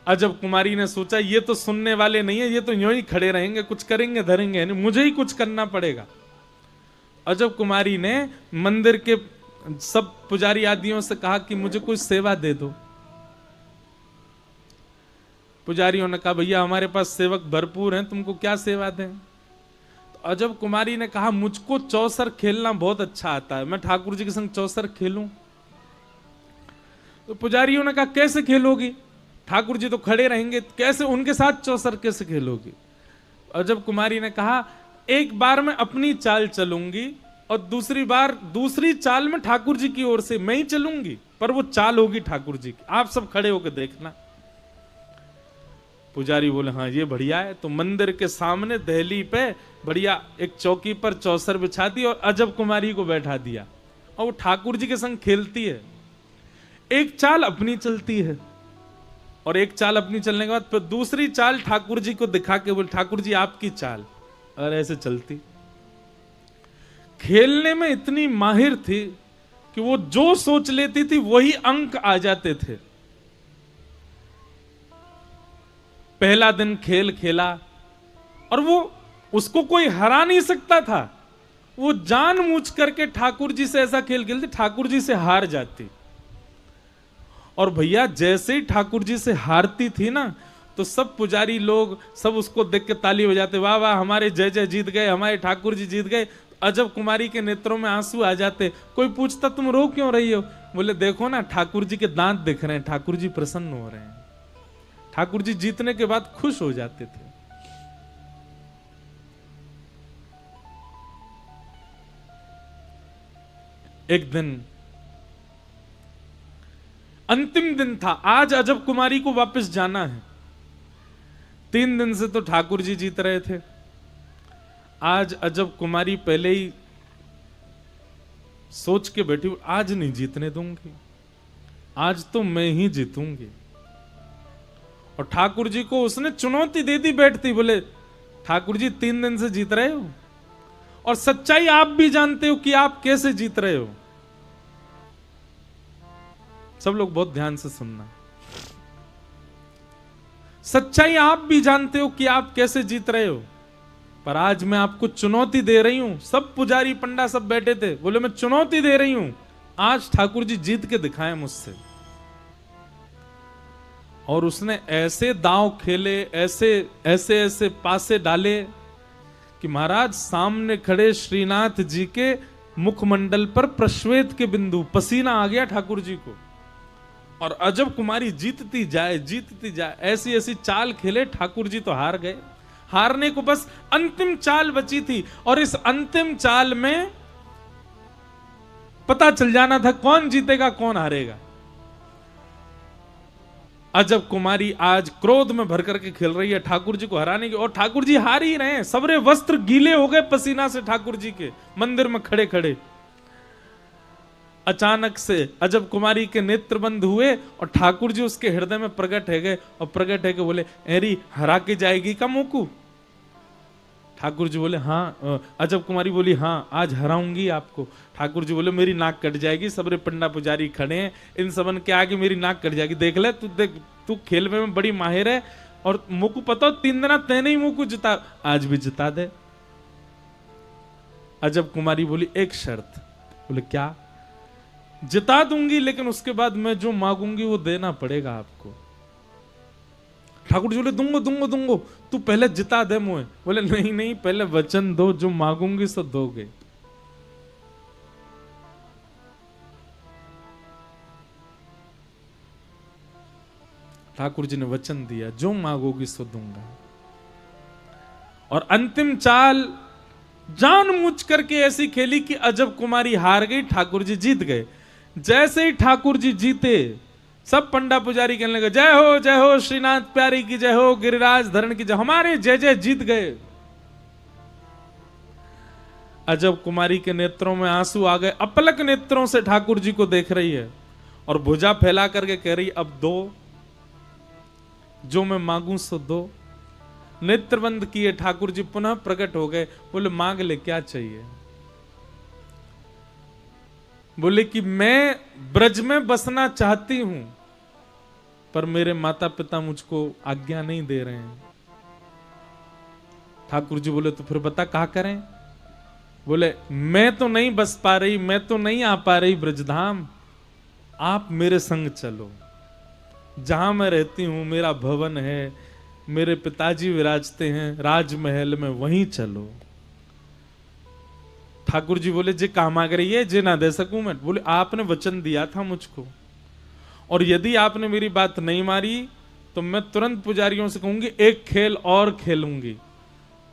अजब कुमारी ने सोचा ये तो सुनने वाले नहीं है, ये तो यूं ही खड़े रहेंगे, कुछ करेंगे धरेंगे नहीं, मुझे ही कुछ करना पड़ेगा। अजब कुमारी ने मंदिर के सब पुजारी आदियों से कहा कि मुझे कुछ सेवा दे दो। पुजारियों ने कहा भैया हमारे पास सेवक भरपूर हैं, तुमको क्या सेवा दें। तो अजब कुमारी ने कहा मुझको चौसर खेलना बहुत अच्छा आता है, मैं ठाकुर जी के संग चौसर खेलूं। तो पुजारियों ने कहा कैसे खेलोगी, ठाकुर जी तो खड़े रहेंगे, कैसे उनके साथ चौसर कैसे खेलोगी। अजब कुमारी ने कहा एक बार मैं अपनी चाल चलूंगी और दूसरी बार दूसरी चाल में ठाकुर जी की ओर से मैं ही चलूंगी, पर वो चाल होगी ठाकुर जी की, आप सब खड़े होकर देखना। पुजारी बोले हाँ ये बढ़िया है। तो मंदिर के सामने दहली पे बढ़िया एक चौकी पर चौसर बिछा दी और अजब कुमारी को बैठा दिया और वो ठाकुर जी के संग खेलती है। एक चाल अपनी चलती है और एक चाल अपनी चलने के बाद फिर दूसरी चाल ठाकुर जी को दिखा के बोले ठाकुर जी आपकी चाल, और ऐसे चलती। खेलने में इतनी माहिर थी कि वो जो सोच लेती थी वही अंक आ जाते थे। पहला दिन खेल खेला और वो उसको कोई हरा नहीं सकता था, वो जानबूझ करके ठाकुर जी से ऐसा खेल खेलती ठाकुर जी से हार जाती। और भैया जैसे ही ठाकुर जी से हारती थी ना तो सब पुजारी लोग सब उसको देख के ताली बजाते, वाह वाह हमारे जय जय जीत गए, हमारे ठाकुर जी जीत गए। अजब कुमारी के नेत्रों में आंसू आ जाते। कोई पूछता तुम रो क्यों रही हो, बोले देखो ना ठाकुर जी के दांत दिख रहे हैं, ठाकुर जी प्रसन्न हो रहे हैं। ठाकुर जी जीतने के बाद खुश हो जाते थे। एक दिन अंतिम दिन था, आज अजब कुमारी को वापस जाना है। 3 दिन से तो ठाकुर जी जीत रहे थे, आज अजब कुमारी पहले ही सोच के बैठी आज नहीं जीतने दूंगी, आज तो मैं ही जीतूंगी। और ठाकुर जी को उसने चुनौती दे दी बैठती, बोले ठाकुर जी 3 दिन से जीत रहे हो और सच्चाई आप भी जानते हो कि आप कैसे जीत रहे हो। सब लोग बहुत ध्यान से सुनना, सच्चाई आप भी जानते हो कि आप कैसे जीत रहे हो, पर आज मैं आपको चुनौती दे रही हूं। सब पुजारी पंडा सब बैठे थे, बोले मैं चुनौती दे रही हूं, आज ठाकुर जी जीत के दिखाएं मुझसे। और उसने ऐसे दांव खेले, ऐसे ऐसे ऐसे पासे डाले कि महाराज सामने खड़े श्रीनाथ जी के मुखमंडल पर प्रश्वेत के बिंदु, पसीना आ गया ठाकुर जी को। और अजब कुमारी जीतती जाए, ऐसी ऐसी चाल खेले, ठाकुर जी तो हार गए। हारने को बस अंतिम चाल बची थी और इस अंतिम चाल में पता चल जाना था कौन जीतेगा कौन हारेगा। अजब कुमारी आज क्रोध में भर करके खेल रही है ठाकुर जी को हराने की, और ठाकुर जी हार ही रहे हैं। सबरे वस्त्र गीले हो गए पसीना से ठाकुर जी के, मंदिर में खड़े खड़े। अचानक से अजब कुमारी के नेत्र बंद हुए और ठाकुर जी उसके हृदय में प्रकट है गए और प्रकट है के बोले एरी हरा के जाएगी का मोकू। ठाकुर जी बोले हाँ। अजब कुमारी बोली हाँ आज हराऊंगी आपको। ठाकुर जी बोले मेरी नाक कट जाएगी, सबरे पंडा पुजारी खड़े हैं, इन सबन के आगे मेरी नाक कट जाएगी। देख ले तू, देख तू खेल में बड़ी माहिर है और मोकू पता 3 दिन तेने ही मोकू जिता, आज भी जिता दे। अजब कुमारी बोली एक शर्त। बोले क्या? जिता दूंगी लेकिन उसके बाद मैं जो मांगूंगी वो देना पड़ेगा आपको। ठाकुर जी बोले दूंगो, तू पहले जिता दे मुझे। बोले नहीं नहीं पहले वचन दो, जो मांगूंगी सो दोगे। ठाकुर जी ने वचन दिया जो मांगोगी सो दूंगा। और अंतिम चाल जानबूझ करके ऐसी खेली कि अजब कुमारी हार गई, ठाकुर जी जीत गए। जैसे ही ठाकुर जी जीते सब पंडा पुजारी कहने लगे जय हो श्रीनाथ प्यारी की जय हो, गिरिराज धरण की जय, हमारे जय जय जीत गए। अजब कुमारी के नेत्रों में आंसू आ गए, अपलक नेत्रों से ठाकुर जी को देख रही है और भुजा फैला करके कह रही अब दो, जो मैं मांगू सो दो। नेत्र बंद किए ठाकुर जी पुनः प्रकट हो गए। बोले मांग ले क्या चाहिए? बोले कि मैं ब्रज में बसना चाहती हूं पर मेरे माता पिता मुझको आज्ञा नहीं दे रहे हैं। ठाकुर जी बोले तो फिर बता क्या करें? बोले मैं तो नहीं बस पा रही, मैं तो नहीं आ पा रही ब्रजधाम, आप मेरे संग चलो। जहां मैं रहती हूं मेरा भवन है, मेरे पिताजी विराजते हैं राजमहल में, वहीं चलो। ठाकुर जी बोले जे काम आ रही है जे ना दे सकूं मैं? बोले आपने वचन दिया था मुझको, और यदि आपने मेरी बात नहीं मारी तो मैं तुरंत पुजारियों से कहूंगी एक खेल और खेलूंगी।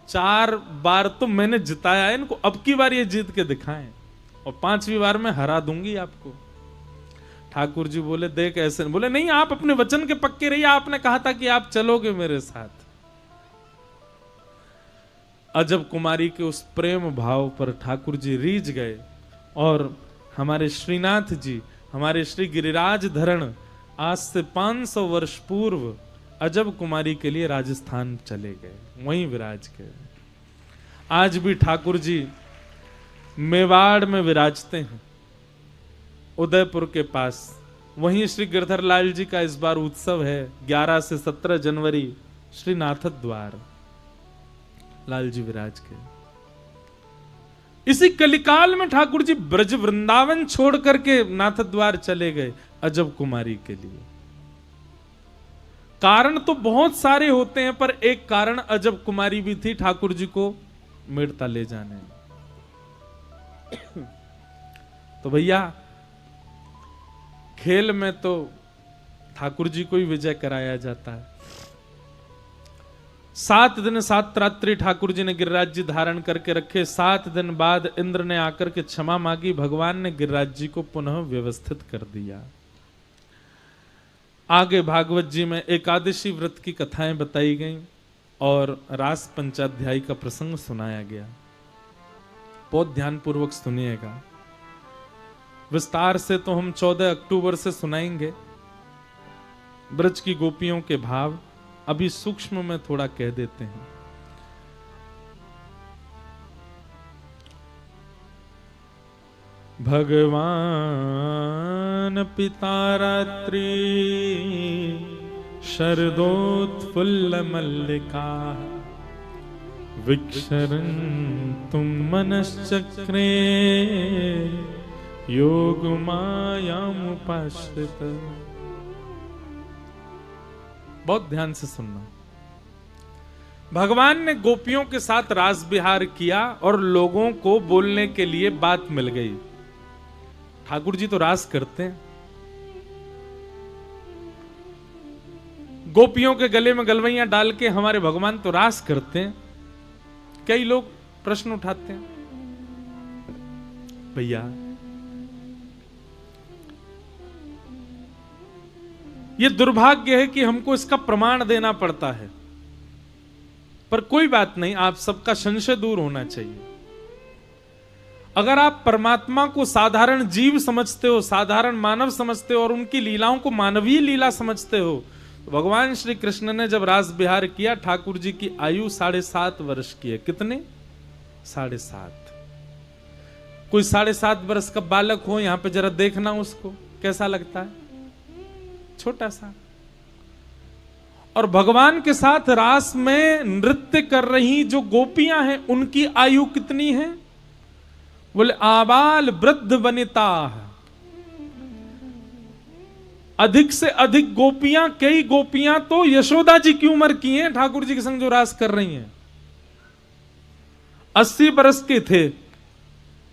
4 बार तो मैंने जिताया है इनको, अब की बार ये जीत के दिखाएं, और 5वीं बार मैं हरा दूंगी आपको। ठाकुर जी बोले देख ऐसे, बोले नहीं आप अपने वचन के पक्के रहिए, आपने कहा था कि आप चलोगे मेरे साथ। अजब कुमारी के उस प्रेम भाव पर ठाकुर जी रीझ गए, और हमारे श्रीनाथ जी, हमारे श्री गिरिराज धरण आज से 500 वर्ष पूर्व अजब कुमारी के लिए राजस्थान चले गए, वहीं विराज गए। आज भी ठाकुर जी मेवाड़ में विराजते हैं, उदयपुर के पास। वहीं श्री गिरधर लाल जी का इस बार उत्सव है 11 से 17 जनवरी, श्री नाथ द्वार लाल जी विराज के। इसी कलिकाल में ठाकुर जी ब्रज वृंदावन छोड़ करके नाथ द्वार चले गए अजब कुमारी के लिए। कारण तो बहुत सारे होते हैं, पर एक कारण अजब कुमारी भी थी ठाकुर जी को मेड़ता ले जाने। तो भैया खेल में तो ठाकुर जी को ही विजय कराया जाता है। 7 दिन 7 रात्रि ठाकुर जी ने गिरिराज जी धारण करके रखे। 7 दिन बाद इंद्र ने आकर के क्षमा मांगी, भगवान ने गिरिराज जी को पुनः व्यवस्थित कर दिया। आगे भागवत जी में एकादशी व्रत की कथाएं बताई गईं और रास पंचाध्यायी का प्रसंग सुनाया गया। बहुत ध्यान पूर्वक सुनिएगा, विस्तार से तो हम 14 अक्टूबर से सुनाएंगे। ब्रज की गोपियों के भाव अभी सूक्ष्म में थोड़ा कह देते हैं। भगवान पिता रात्रि शरदोत्फुल्ल मल्लिका विक्षरन्तुं मनश्चक्रे योग मायामुपाश्रित। बहुत ध्यान से सुनना। भगवान ने गोपियों के साथ रास विहार किया और लोगों को बोलने के लिए बात मिल गई। ठाकुर जी तो रास करते हैं, गोपियों के गले में गलवैयां डाल के हमारे भगवान तो रास करते हैं। कई लोग प्रश्न उठाते हैं, भैया ये दुर्भाग्य है कि हमको इसका प्रमाण देना पड़ता है, पर कोई बात नहीं, आप सबका संशय दूर होना चाहिए। अगर आप परमात्मा को साधारण जीव समझते हो, साधारण मानव समझते हो और उनकी लीलाओं को मानवीय लीला समझते हो, तो भगवान श्री कृष्ण ने जब रास विहार किया, ठाकुर जी की आयु 7.5 वर्ष की है। कितने? 7.5। कोई 7.5 वर्ष का बालक हो यहां पे जरा देखना उसको कैसा लगता है, छोटा सा। और भगवान के साथ रास में नृत्य कर रही जो गोपियां हैं उनकी आयु कितनी है? बोले आबाल वृद्ध वनिता। अधिक से अधिक गोपियां, कई गोपियां तो यशोदा जी की उम्र की हैं ठाकुर जी के संग जो रास कर रही हैं। 80 बरस के थे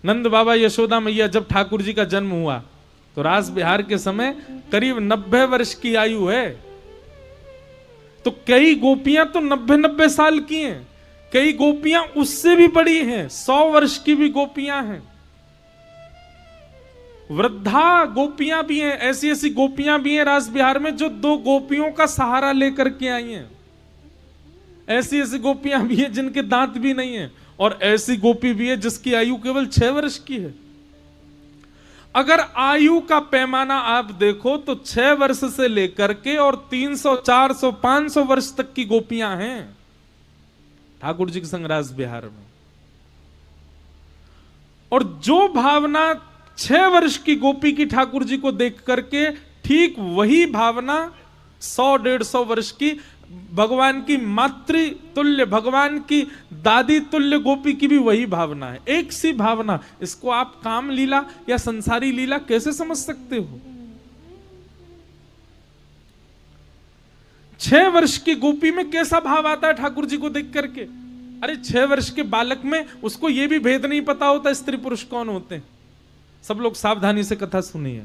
नंद बाबा यशोदा मैया जब ठाकुर जी का जन्म हुआ, तो रास विहार के समय करीब 90 वर्ष की आयु है। तो कई गोपियां तो 90 साल की हैं, कई गोपियां उससे भी बड़ी हैं, 100 वर्ष की भी गोपियां हैं। वृद्धा गोपियां भी हैं, ऐसी ऐसी गोपियां भी हैं रास विहार में जो 2 गोपियों का सहारा लेकर के आई हैं। ऐसी ऐसी गोपियां भी हैं जिनके दांत भी नहीं है, और ऐसी गोपी भी है जिसकी आयु केवल 6 वर्ष की है। अगर आयु का पैमाना आप देखो तो 6 वर्ष से लेकर के और 300, 400, 500 वर्ष तक की गोपियां हैं ठाकुर जी के संग रास विहार में। और जो भावना 6 वर्ष की गोपी की ठाकुर जी को देख करके, ठीक वही भावना 100-150 वर्ष की भगवान की मातृ तुल्य, भगवान की दादी तुल्य गोपी की भी वही भावना है, एक सी भावना। इसको आप काम लीला या संसारी लीला कैसे समझ सकते हो? 6 वर्ष की गोपी में कैसा भाव आता है ठाकुर जी को देख करके? अरे 6 वर्ष के बालक में उसको यह भी भेद नहीं पता होता स्त्री पुरुष कौन होते हैं। सब लोग सावधानी से कथा सुनिए।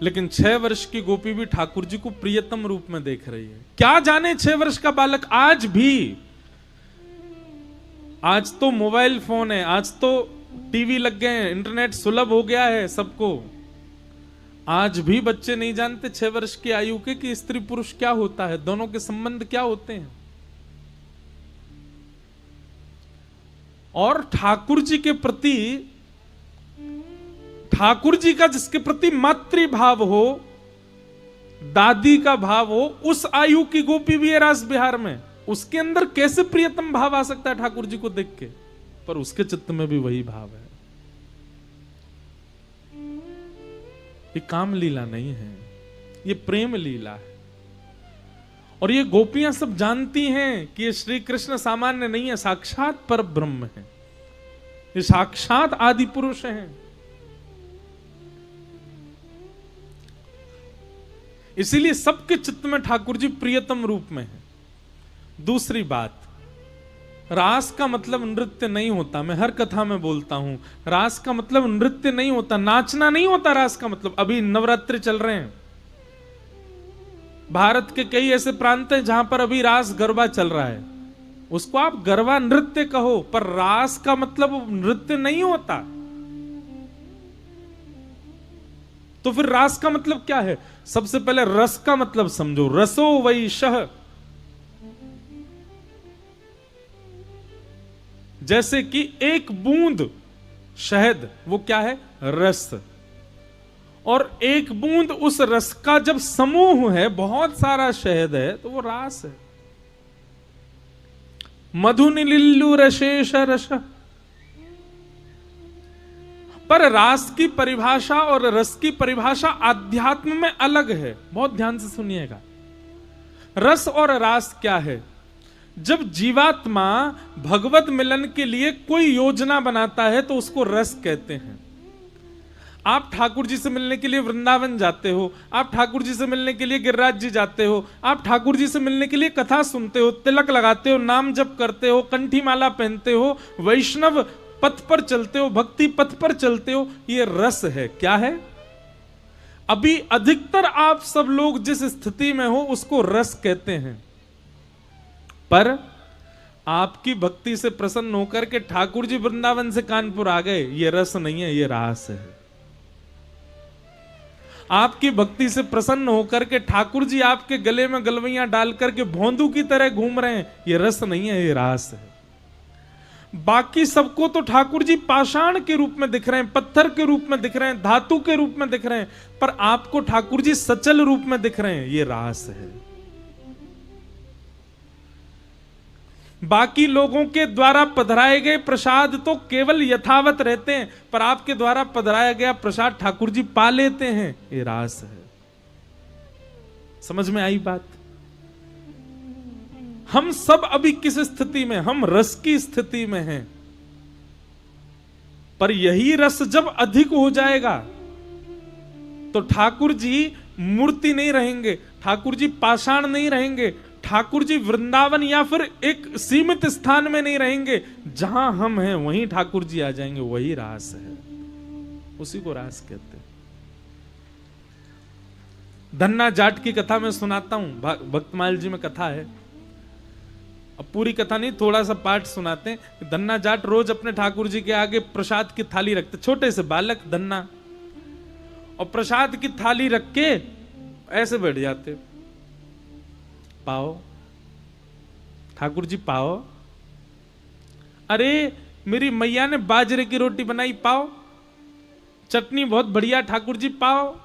लेकिन 6 वर्ष की गोपी भी ठाकुर जी को प्रियतम रूप में देख रही है। क्या जाने 6 वर्ष का बालक आज भी, आज तो मोबाइल फोन है, आज तो टीवी लग गए हैं, इंटरनेट सुलभ हो गया है सबको। आज भी बच्चे नहीं जानते 6 वर्ष की आयु के कि स्त्री पुरुष क्या होता है, दोनों के संबंध क्या होते हैं। और ठाकुर जी के प्रति, ठाकुर जी का जिसके प्रति मातृ भाव हो, दादी का भाव हो, उस आयु की गोपी भी है रास बिहार में, उसके अंदर कैसे प्रियतम भाव आ सकता है ठाकुर जी को देख के? पर उसके चित्त में भी वही भाव है। ये काम लीला नहीं है, ये प्रेम लीला है। और ये गोपियां सब जानती हैं कि ये श्री कृष्ण सामान्य नहीं है, साक्षात पर ब्रह्म है, ये साक्षात आदि पुरुष हैं। इसीलिए सबके चित्त में ठाकुर जी प्रियतम रूप में है। दूसरी बात, रास का मतलब नृत्य नहीं होता। मैं हर कथा में बोलता हूं, रास का मतलब नृत्य नहीं होता, नाचना नहीं होता। रास का मतलब, अभी नवरात्रि चल रहे हैं, भारत के कई ऐसे प्रांत हैं जहां पर अभी रास गरबा चल रहा है, उसको आप गरबा नृत्य कहो, पर रास का मतलब नृत्य नहीं होता। तो फिर रास का मतलब क्या है? सबसे पहले रस का मतलब समझो। रसो वैशः, जैसे कि एक बूंद शहद, वो क्या है? रस। और एक बूंद उस रस का जब समूह है, बहुत सारा शहद है, तो वो रास है। मधु निलिल्लु रशेष रस। पर रास की परिभाषा और रस की परिभाषा आध्यात्म में अलग है, बहुत ध्यान से सुनिएगा। रस और रास क्या है? जब जीवात्मा भगवत मिलन के लिए कोई योजना बनाता है तो उसको रस कहते हैं। आप ठाकुर जी से मिलने के लिए वृंदावन जाते हो, आप ठाकुर जी से मिलने के लिए गिरिराज जी जाते हो, आप ठाकुर जी से मिलने के लिए कथा सुनते हो, तिलक लगाते हो, नाम जप करते हो, कंठी माला पहनते हो, वैष्णव पथ पर चलते हो, भक्ति पथ पर चलते हो, ये रस है। क्या है? अभी अधिकतर आप सब लोग जिस स्थिति में हो उसको रस कहते हैं। पर आपकी भक्ति से प्रसन्न होकर के ठाकुर जी वृंदावन से कानपुर आ गए, ये रस नहीं है, ये रास है। आपकी भक्ति से प्रसन्न होकर के ठाकुर जी आपके गले में गलवैयां डाल करके भोंदू की तरह घूम रहे हैं, ये रस नहीं है, ये रास है। बाकी सबको तो ठाकुर जी पाषाण के रूप में दिख रहे हैं, पत्थर के रूप में दिख रहे हैं, धातु के रूप में दिख रहे हैं, पर आपको ठाकुर जी सचल रूप में दिख रहे हैं, ये रास है। बाकी लोगों के द्वारा पधराए गए प्रसाद तो केवल यथावत रहते हैं, पर आपके द्वारा पधराया गया प्रसाद ठाकुर जी पा लेते हैं, ये रास है। समझ में आई बात? हम सब अभी किस स्थिति में? हम रस की स्थिति में हैं। पर यही रस जब अधिक हो जाएगा तो ठाकुर जी मूर्ति नहीं रहेंगे, ठाकुर जी पाषाण नहीं रहेंगे, ठाकुर जी वृंदावन या फिर एक सीमित स्थान में नहीं रहेंगे। जहां हम हैं वहीं ठाकुर जी आ जाएंगे, वही रास है, उसी को रास कहते हैं। धन्ना जाट की कथा में सुनाता हूं, भक्तमाल जी में कथा है, अब पूरी कथा नहीं, थोड़ा सा पाठ सुनाते हैं। धन्ना जाट रोज अपने ठाकुर जी के आगे प्रसाद की थाली रखते, छोटे से बालक धन्ना, और प्रसाद की थाली रख के ऐसे बैठ जाते, पाओ ठाकुर जी पाओ, अरे मेरी मैया ने बाजरे की रोटी बनाई, पाओ, चटनी बहुत बढ़िया ठाकुर जी पाओ।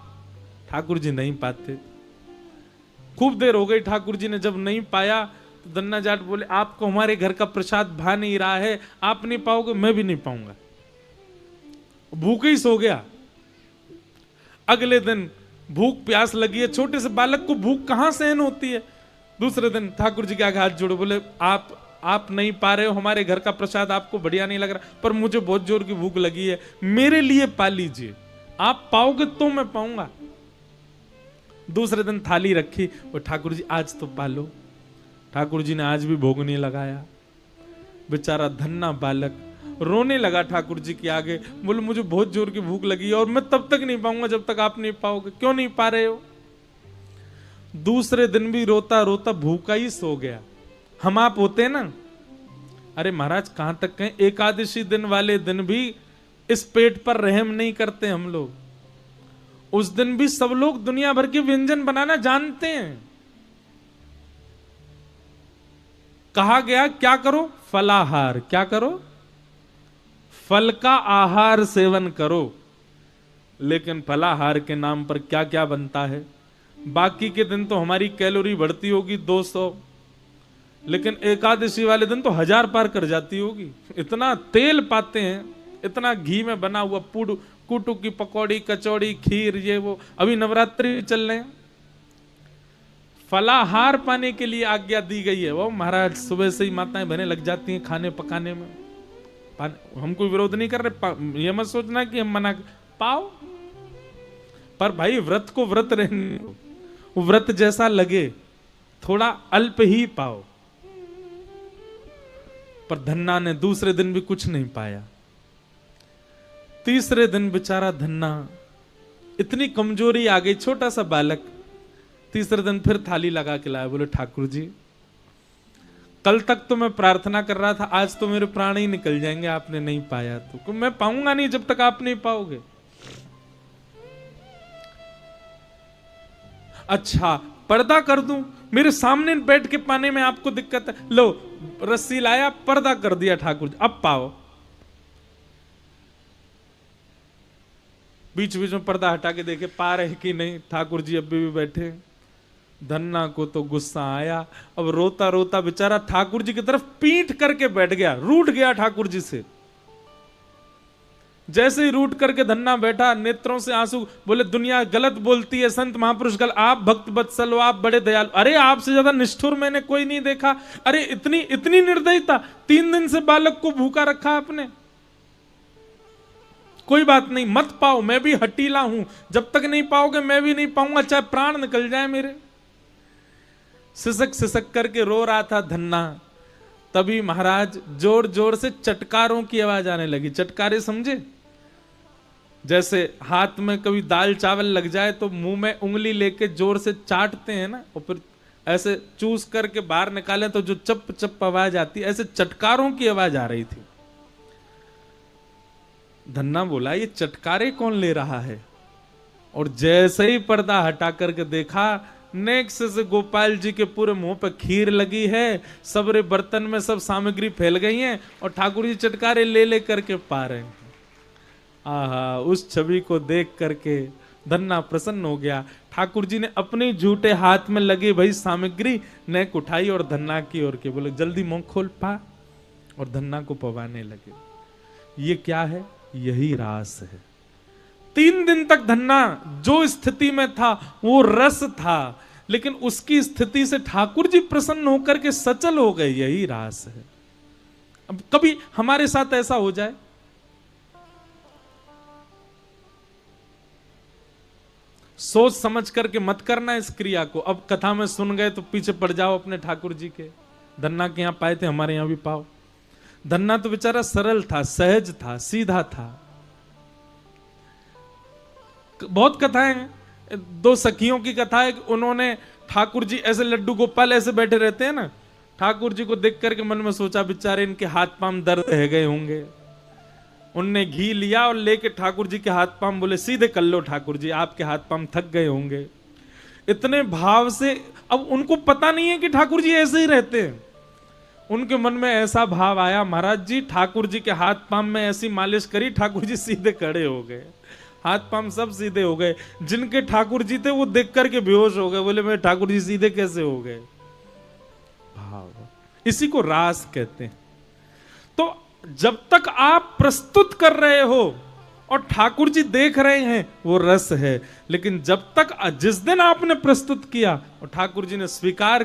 ठाकुर जी नहीं पाते। खूब देर हो गई, ठाकुर जी ने जब नहीं पाया तो धन्ना जाट बोले, आपको हमारे घर का प्रसाद भा नहीं रहा है, आप नहीं पाओगे, मैं भी नहीं पाऊंगा। भूखे ही सो गया। अगले दिन भूख प्यास लगी है, छोटे से बालक को भूख कहां सहन होती है। दूसरे दिन ठाकुर जी के आगे हाथ जोड़े, बोले आप नहीं पा रहे हो, हमारे घर का प्रसाद आपको बढ़िया नहीं लग रहा, पर मुझे बहुत जोर की भूख लगी है, मेरे लिए पा लीजिए, आप पाओगे तो मैं पाऊंगा। दूसरे दिन थाली रखी, वो ठाकुर जी आज तो पा लो। ठाकुर जी ने आज भी भोग नहीं लगाया। बेचारा धन्ना बालक रोने लगा ठाकुर जी के आगे, बोले मुझे बहुत जोर की भूख लगी है और मैं तब तक नहीं पाऊंगा जब तक आप नहीं पाओगे। क्यों नहीं पा रहे हो? दूसरे दिन भी रोता रोता भूखा ही सो गया। हम आप होते हैं ना, अरे महाराज कहां तक कहें, एकादशी दिन वाले दिन भी इस पेट पर रहम नहीं करते हम लोग। उस दिन भी सब लोग दुनिया भर के व्यंजन बनाना जानते हैं। कहा गया क्या करो? फलाहार। क्या करो? फल का आहार सेवन करो। लेकिन फलाहार के नाम पर क्या क्या बनता है। बाकी के दिन तो हमारी कैलोरी बढ़ती होगी 200, लेकिन एकादशी वाले दिन तो 1000 पार कर जाती होगी। इतना तेल पाते हैं, इतना घी में बना हुआ कुटू की पकौड़ी, कचौड़ी, खीर, ये वो। अभी नवरात्रि चल रहे हैं, फलाहार पाने के लिए आज्ञा दी गई है। वो महाराज सुबह से ही माताएं बहनें लग जाती हैं खाने पकाने में। हम कोई विरोध नहीं कर रहे, ये मत सोचना कि हम मना पाओ, पर भाई व्रत को व्रत रहने, व्रत जैसा लगे, थोड़ा अल्प ही पाओ। पर धन्ना ने दूसरे दिन भी कुछ नहीं पाया। तीसरे दिन बेचारा धन्ना, इतनी कमजोरी आ गई, छोटा सा बालक। तीसरे दिन फिर थाली लगा के लाया, बोले ठाकुर जी कल तक तो मैं प्रार्थना कर रहा था, आज तो मेरे प्राण ही निकल जाएंगे, आपने नहीं पाया तो मैं पाऊंगा नहीं जब तक आप नहीं पाओगे। अच्छा पर्दा कर दूं, मेरे सामने बैठ के पाने में आपको दिक्कत है, लो रस्सी लाया, पर्दा कर दिया ठाकुर जी, अब पाओ। बीच बीच में पर्दा हटा के देखे पा रहे कि नहीं, ठाकुर जी अभी भी बैठे। धन्ना को तो गुस्सा आया, अब रोता रोता बेचारा ठाकुर जी की तरफ पीठ करके बैठ गया, रूठ गया ठाकुर जी से। जैसे ही रूठ करके धन्ना बैठा, नेत्रों से आंसू, बोले दुनिया गलत बोलती है, संत महापुरुष गलत, आप भक्त वत्सल हो, आप बड़े दयालु, अरे आपसे ज्यादा निष्ठुर मैंने कोई नहीं देखा। अरे इतनी इतनी निर्दयता, 3 दिन से बालक को भूखा रखा आपने। कोई बात नहीं, मत पाओ, मैं भी हटीला हूं, जब तक नहीं पाओगे मैं भी नहीं पाऊंगा, चाहे प्राण निकल जाए मेरे। सिसक सिसक करके रो रहा था धन्ना। तभी महाराज जोर जोर से चटकारों की आवाज आने लगी। चटकारे समझे? जैसे हाथ में कभी दाल चावल लग जाए तो मुंह में उंगली लेके जोर से चाटते हैं ना, और फिर ऐसे चूस करके बाहर निकालें तो जो चप चप आवाज आती है, ऐसे चटकारों की आवाज आ रही थी। धन्ना बोला ये चटकारे कौन ले रहा है? और जैसे ही पर्दा हटा करके देखा, नेक्स्ट से गोपाल जी के पूरे मुंह पे खीर लगी है, सबरे बर्तन में सब सामग्री फैल गई है, और ठाकुर जी चटकारे ले ले करके पा रहे हैं। आहा, उस छवि को देख करके धन्ना प्रसन्न हो गया। ठाकुर जी ने अपने झूठे हाथ में लगे भाई सामग्री नेक उठाई और धन्ना की ओर के बोले जल्दी मुंह खोल पा, और धन्ना को पवाने लगे। ये क्या है? यही रास है। 3 दिन तक धन्ना जो स्थिति में था वो रस था, लेकिन उसकी स्थिति से ठाकुर जी प्रसन्न होकर के सचल हो गए। यही रास है। अब कभी हमारे साथ ऐसा हो जाए, सोच समझ करके मत करना इस क्रिया को। अब कथा में सुन गए तो पीछे पड़ जाओ अपने ठाकुर जी के। धन्ना के यहां पाए थे, हमारे यहां भी पाओ। धन्ना तो बेचारा सरल था, सहज था, सीधा था। बहुत कथाएं हैं। 2 सखियों की कथा है कि उन्होंने ठाकुर जी ऐसे लड्डू गोपाल ऐसे बैठे रहते हैं ना, ठाकुर जी को देख करके मन में सोचा बेचारे इनके हाथ पांव दर्द रह गए होंगे। उनने घी लिया और लेके ठाकुर जी के हाथ पांव, बोले सीधे कर लो ठाकुर जी, आपके हाथ पांव थक गए होंगे। इतने भाव से, अब उनको पता नहीं है कि ठाकुर जी ऐसे ही रहते हैं। उनके मन में ऐसा भाव आया, महाराज जी ठाकुर जी के हाथ पांव में ऐसी मालिश करी, ठाकुर जी सीधे खड़े हो गए, हाथ पांव सब सीधे हो गए। जिनके ठाकुर जी थे वो देख करके बेहोश हो गए, बोले मेरे ठाकुर जी सीधे कैसे हो गए? भाव, इसी को रास कहते हैं। तो जब तक आप प्रस्तुत कर रहे हो और ठाकुर जी देख रहे हैं वो रस है। लेकिन जब तक जिस दिन आपने प्रस्तुत किया और ठाकुर जी ने स्वीकार